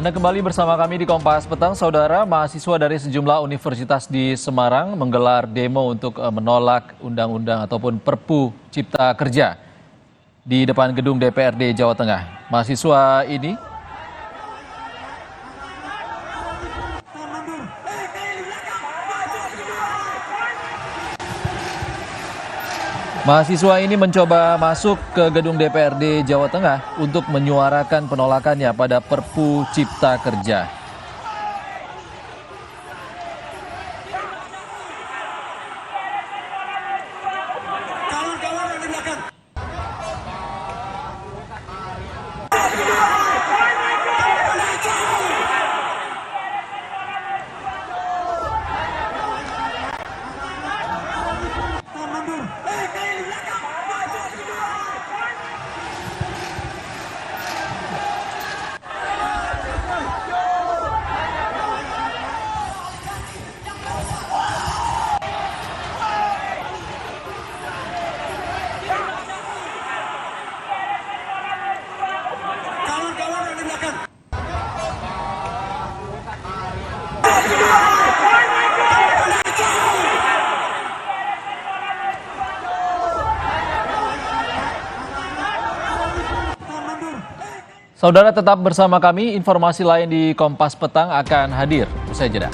Anda kembali bersama kami di Kompas Petang. Saudara, mahasiswa dari sejumlah universitas di Semarang menggelar demo untuk menolak undang-undang ataupun Perpu Cipta Kerja di depan gedung DPRD Jawa Tengah. Mahasiswa ini mencoba masuk ke gedung DPRD Jawa Tengah untuk menyuarakan penolakannya pada Perpu Cipta Kerja. Saudara tetap bersama kami, informasi lain di Kompas Petang akan hadir usai jeda.